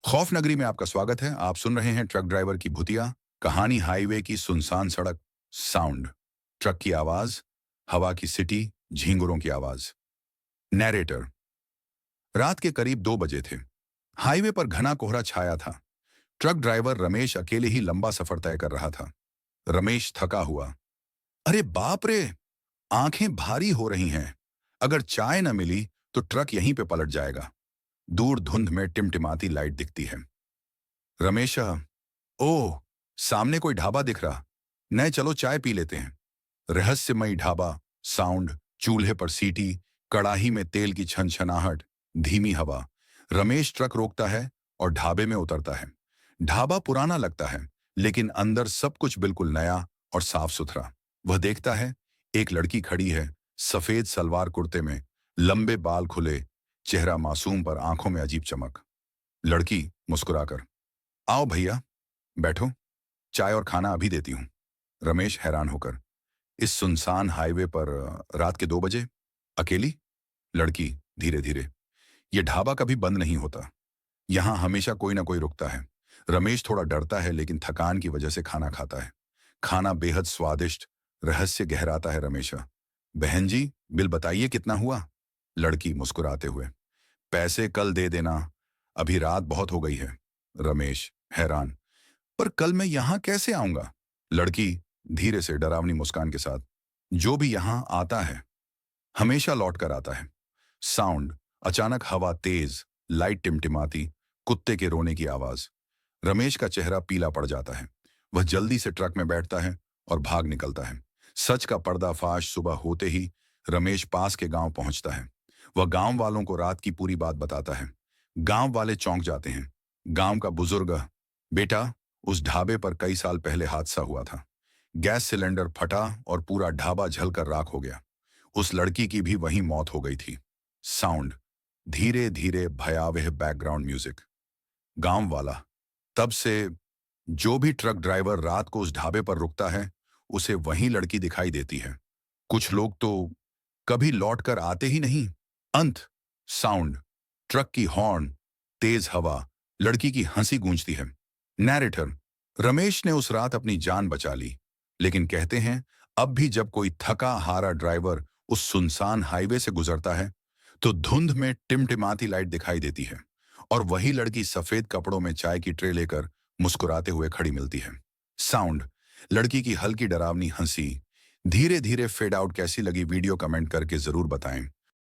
खौफ नगरी में आपका स्वागत है। आप सुन रहे हैं ट्रक ड्राइवर की भुतिया कहानी। हाईवे की सुनसान सड़क, साउंड, ट्रक की आवाज, हवा की सिटी, झींगुरों की आवाज। नैरेटर। रात के करीब 2 बजे थे। हाईवे पर घना कोहरा छाया था। ट्रक ड्राइवर रमेश अकेले ही लंबा सफर तय कर रहा था। रमेश थका हुआ। अरे बाप रे, आंखें भारी हो रही हैं। अगर चाय न मिली तो ट्रक यहीं पे पलट जाएगा। दूर धुंध में टिमटिमाती लाइट दिखती है। रमेश, ओह, सामने कोई ढाबा दिख रहा। नए, चलो चाय पी लेते हैं। रहस्यमयी ढाबा, साउंड, चूल्हे पर सीटी, कड़ाही में तेल की छनछनाहट, धीमी हवा। रमेश ट्रक रोकता है और ढाबे में उतरता है। ढाबा पुराना लगता है, लेकिन अंदर सब कुछ बिल्कुल नया और साफ सुथरा। वह देखता है, एक लड़की खड़ी है, सफेद सलवार कुर्ते में, लंबे बाल खुले, चेहरा मासूम पर आंखों में अजीब चमक। लड़की मुस्कुराकर, आओ भैया, बैठो, चाय और खाना अभी देती हूँ। रमेश हैरान होकर, इस सुनसान हाईवे पर रात के 2 बजे अकेली? लड़की धीरे धीरे, यह ढाबा कभी बंद नहीं होता। यहाँ हमेशा कोई ना कोई रुकता है। रमेश थोड़ा डरता है, लेकिन थकान की वजह से खाना खाता है। खाना बेहद स्वादिष्ट, रहस्य गहराता है। रमेशा, बहन जी, बिल बताइए कितना हुआ? लड़की मुस्कुराते हुए, पैसे कल दे देना, अभी रात बहुत हो गई है। रमेश हैरान, पर कल मैं यहां कैसे आऊंगा? लड़की धीरे से डरावनी मुस्कान के साथ, जो भी यहां आता है हमेशा लौट कर आता है। साउंड, अचानक हवा तेज, लाइट टिमटिमाती, कुत्ते के रोने की आवाज। रमेश का चेहरा पीला पड़ जाता है। वह जल्दी से ट्रक में बैठता है और भाग निकलता है। सच का पर्दाफाश सुबह होते ही रमेश पास के गांव पहुंचता है। वह गांव वालों को रात की पूरी बात बताता है। गांव वाले चौंक जाते हैं। गांव का बुजुर्ग, बेटा, उस ढाबे पर कई साल पहले हादसा हुआ था। गैस सिलेंडर फटा और पूरा ढाबा जलकर राख हो गया। उस लड़की की भी वहीं मौत हो गई थी। साउंड, धीरे धीरे भयावह बैकग्राउंड म्यूजिक। गांव वाला, तब से जो भी ट्रक ड्राइवर रात को उस ढाबे पर रुकता है, उसे वहीं लड़की दिखाई देती है। कुछ लोग तो कभी लौट कर आते ही नहीं। अंत। साउंड, ट्रक की हॉर्न, तेज हवा, लड़की की हंसी गूंजती है। नैरेटर, रमेश ने उस रात अपनी जान बचा ली, लेकिन कहते हैं अब भी जब कोई थका हारा ड्राइवर उस सुनसान हाईवे से गुजरता है, तो धुंध में टिमटिमाती लाइट दिखाई देती है और वही लड़की सफेद कपड़ों में चाय की ट्रे लेकर मुस्कुराते हुए खड़ी मिलती है। साउंड, लड़की की हल्की डरावनी हंसी। धीरे धीरे फेड आउट। कैसी लगी वीडियो कमेंट करके जरूर बताएं।